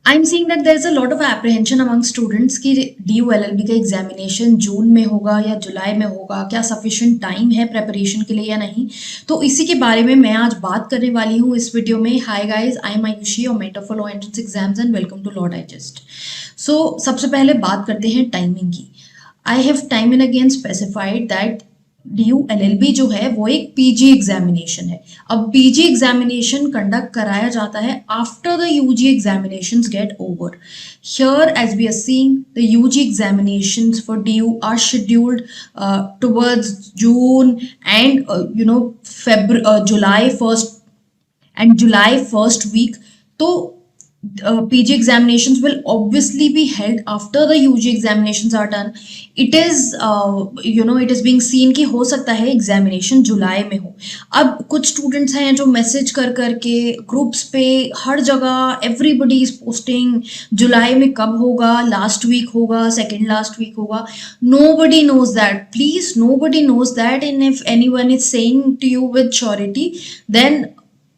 I am seeing that there is a lot of apprehension among students कि DU LLB का examination जून में होगा या जुलाई में होगा, क्या सफिशिएंट टाइम है प्रेपरेशन के लिए या नहीं। तो इसी के बारे में मैं आज बात करने वाली हूँ इस वीडियो में। Hi guys, I am Ayushi और mentor for law entrance exams and welcome to law digest. So सबसे पहले बात करते हैं टाइमिंग की। I have time and again specified that DU LLB जो है वो एक PG एग्जामिनेशन है। अब PG एग्जामिनेशन कंडक्ट कराया जाता है after the UG examinations get over. Here, as we are seeing, the UG examinations for DU are scheduled towards June and July 1st and July 1st week. तो PG examinations will obviously be held after the UG examinations are done. It is it is being seen कि हो सकता है examination जुलाई में हो। अब कुछ students हैं जो मैसेज कर करके ग्रुप्स पे हर जगह एवरीबडी इज पोस्टिंग जुलाई में कब होगा, लास्ट वीक होगा, सेकेंड लास्ट वीक होगा। Nobody knows that. Please, nobody knows that. And if anyone is saying to you with surety, then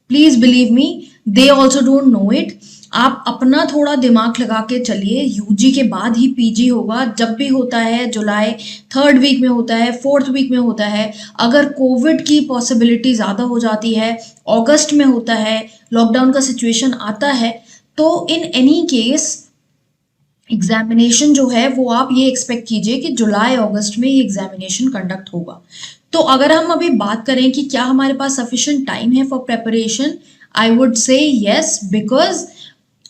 please believe me, they also don't know it. आप अपना थोड़ा दिमाग लगा के चलिए। यूजी के बाद ही पीजी होगा। जब भी होता है जुलाई 3rd वीक में होता है, 4th वीक में होता है। अगर कोविड की पॉसिबिलिटी ज़्यादा हो जाती है, अगस्त में होता है, लॉकडाउन का सिचुएशन आता है, तो इन एनी केस एग्जामिनेशन जो है वो आप ये एक्सपेक्ट कीजिए कि जुलाई अगस्त में ये एग्जामिनेशन कंडक्ट होगा। तो अगर हम अभी बात करें कि क्या हमारे पास सफिशिएंट टाइम है for preparation, I would say yes, because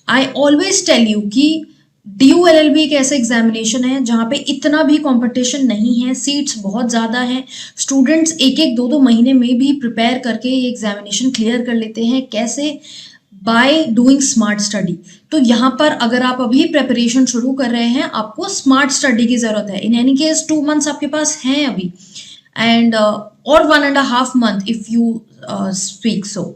I always tell you कि DU LLB एक ऐसा एग्जामिनेशन है जहाँ पे इतना भी कंपटीशन नहीं है, सीट्स बहुत ज़्यादा हैं। स्टूडेंट्स एक एक दो दो महीने में भी प्रिपेयर करके ये एग्जामिनेशन क्लियर कर लेते हैं। कैसे? By doing smart study. तो यहाँ पर अगर आप अभी प्रेपरेशन शुरू कर रहे हैं, आपको स्मार्ट स्टडी की ज़रूरत है। इन एनी केस 2 मंथ्स आपके पास हैं अभी, एंड और 1.5 month if you speak so.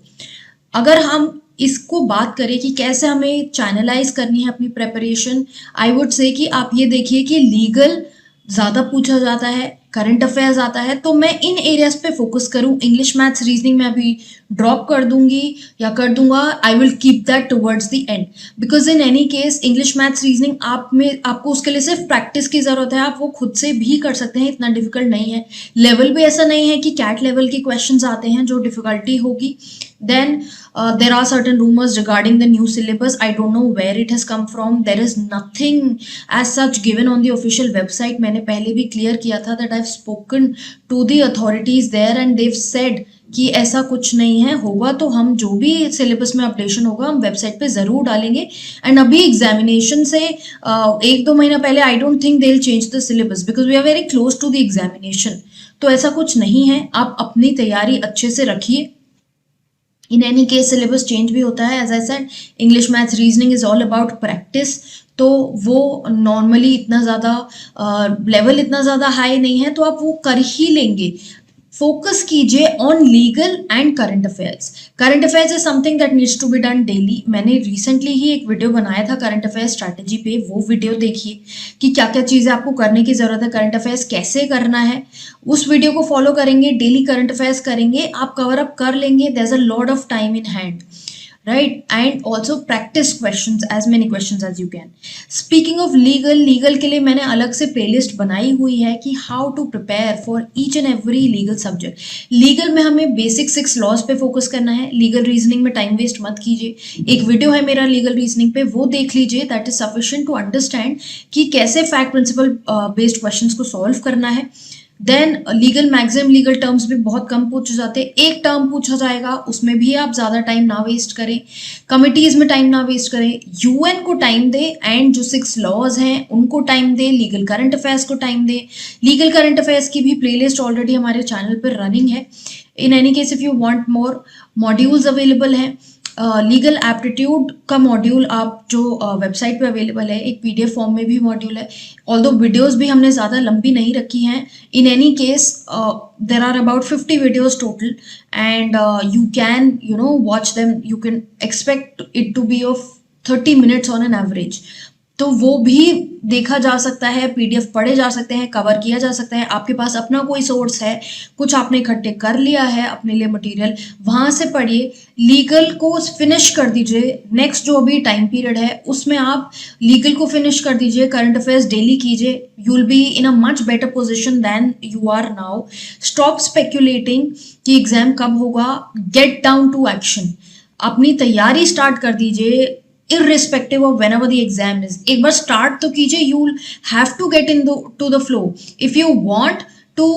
अगर हम इसको बात करें कि कैसे हमें चैनलाइज करनी है अपनी प्रेपरेशन, आई वुड से कि आप ये देखिए कि लीगल ज़्यादा पूछा जाता है, करंट अफेयर्स आता है, तो मैं इन एरियाज पे फोकस करूं। इंग्लिश मैथ्स रीजनिंग में अभी ड्रॉप कर दूंगी या कर दूंगा। I will keep that towards the end, because in any case English maths reasoning आपको उसके लिए सिर्फ प्रैक्टिस की ज़रूरत है। आप वो खुद से भी कर सकते हैं, इतना डिफिकल्ट नहीं है। लेवल भी ऐसा नहीं है कि कैट लेवल के क्वेश्चंस आते हैं जो डिफिकल्टी होगी। Then there are certain rumors regarding the new syllabus. I don't know where it has come from. There is nothing as such given on the official website. मैंने पहले भी clear किया था that I've spoken to the authorities there and they've said कि ऐसा कुछ नहीं है। होगा तो हम जो भी सिलेबस में अपडेशन होगा हम वेबसाइट पे ज़रूर डालेंगे। एंड अभी एग्जामिनेशन से 1-2 महीना पहले I don't think they will change the syllabus because we are very close to the examination. तो ऐसा कुछ नहीं है, आप अपनी तैयारी अच्छे से रखिए। In any case syllabus change भी होता है। As I said, English maths reasoning is all about practice, तो वो नॉर्मली इतना ज़्यादा लेवल इतना ज़्यादा हाई नहीं है, तो आप वो कर ही लेंगे। फोकस कीजिए on legal and current affairs. Current affairs is something that needs to be done daily. मैंने रिसेंटली ही एक वीडियो बनाया था करंट अफेयर्स स्ट्रैटेजी पे, वो वीडियो देखिए कि क्या क्या चीज़ें आपको करने की ज़रूरत है, करंट अफेयर्स कैसे करना है। उस वीडियो को फॉलो करेंगे, डेली करंट अफेयर्स करेंगे, आप कवर अप कर लेंगे। There is a lot of time in hand, right? And also practice questions, as many questions as you can. Speaking of legal के लिए मैंने अलग से प्लेलिस्ट बनाई हुई है कि how to prepare for each and every legal subject. Legal में हमें बेसिक 6 लॉज पे फोकस करना है। लीगल रीजनिंग में टाइम वेस्ट मत कीजिए। एक वीडियो है मेरा लीगल रीजनिंग पे, वो देख लीजिए। That is sufficient to understand कि कैसे फैक्ट प्रिंसिपल बेस्ड क्वेश्चंस को सॉल्व करना है। Then legal maximum legal terms भी बहुत कम पूछे जाते हैं। एक टर्म पूछा जाएगा, उसमें भी आप ज़्यादा टाइम ना वेस्ट करें। कमिटीज़ में टाइम ना वेस्ट करें। UN को टाइम दे एंड जो 6 लॉज हैं उनको टाइम दे। लीगल करंट अफेयर्स को टाइम दे। लीगल करंट अफेयर्स की भी प्लेलिस्ट ऑलरेडी हमारे चैनल पर रनिंग है। इन any case if you want more, modules available हैं। लीगल एप्टीट्यूड का मॉड्यूल आप जो वेबसाइट पे अवेलेबल है, एक PDF फॉर्म में भी मॉड्यूल है। ऑल्दो वीडियोस भी हमने ज़्यादा लंबी नहीं रखी हैं। In any case there are about 50 videos total and you can watch them. You can expect it to be of 30 minutes on an average. तो वो भी देखा जा सकता है, पीडीएफ पढ़े जा सकते हैं, कवर किया जा सकता है। आपके पास अपना कोई सोर्स है, कुछ आपने इकट्ठे कर लिया है अपने लिए मटेरियल, वहाँ से पढ़िए। लीगल को फिनिश कर दीजिए, नेक्स्ट जो अभी टाइम पीरियड है उसमें आप लीगल को फिनिश कर दीजिए, करंट अफेयर्स डेली कीजिए, you will be in a much better position than you are now. Stop speculating कि एग्जाम कब होगा, गेट डाउन टू एक्शन। अपनी तैयारी स्टार्ट कर दीजिए irrespective of whenever the exam is. एक बार start तो कीजिए, you'll have to get to the flow. If you want to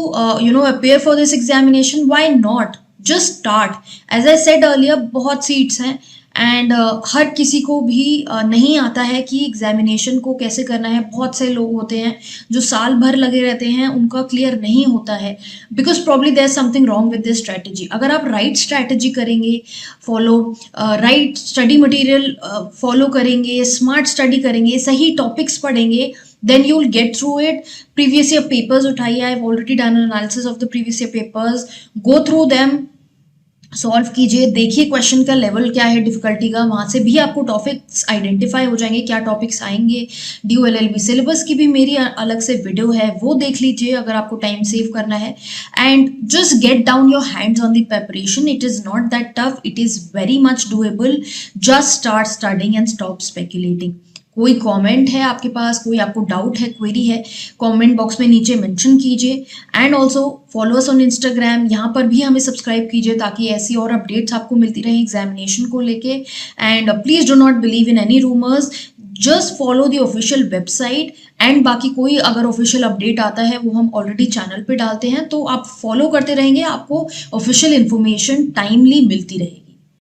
appear for this examination, why not? Just start. As I said earlier, बहुत seats हैं and हर किसी को भी नहीं आता है कि एग्जामिनेशन को कैसे करना है। बहुत से लोग होते हैं जो साल भर लगे रहते हैं, उनका क्लियर नहीं होता है because probably there something wrong with this strategy. अगर आप राइट स्ट्रैटेजी करेंगे follow, right study material follow करेंगे, स्मार्ट स्टडी करेंगे, सही टॉपिक्स पढ़ेंगे, then you will get through it. Previous year papers उठाइए, I've already done an analysis of the previous year papers. Go through them, solve कीजिए, देखिए question का level क्या है डिफिकल्टी का, वहाँ से भी आपको टॉपिक्स आइडेंटिफाई हो जाएंगे क्या टॉपिक्स आएंगे। ड्यू एलएलबी सिलेबस की भी मेरी अलग से वीडियो है, वो देख लीजिए अगर आपको टाइम सेव करना है। And just get down your hands on the preparation, it is not that tough, it is very much doable. Just start studying and stop speculating. कोई कमेंट है आपके पास, कोई आपको डाउट है, क्वेरी है, कमेंट बॉक्स में नीचे मेंशन कीजिए। And also follow us on Instagram, यहाँ पर भी हमें सब्सक्राइब कीजिए ताकि ऐसी और अपडेट्स आपको मिलती रहे एग्जामिनेशन को लेके। And please do not believe in any rumours, just follow the official website. And बाकी कोई अगर ऑफिशियल अपडेट आता है वो हम ऑलरेडी चैनल पे डालते हैं, तो आप फॉलो करते रहेंगे, आपको ऑफिशियल इन्फॉर्मेशन टाइमली मिलती रहेगी।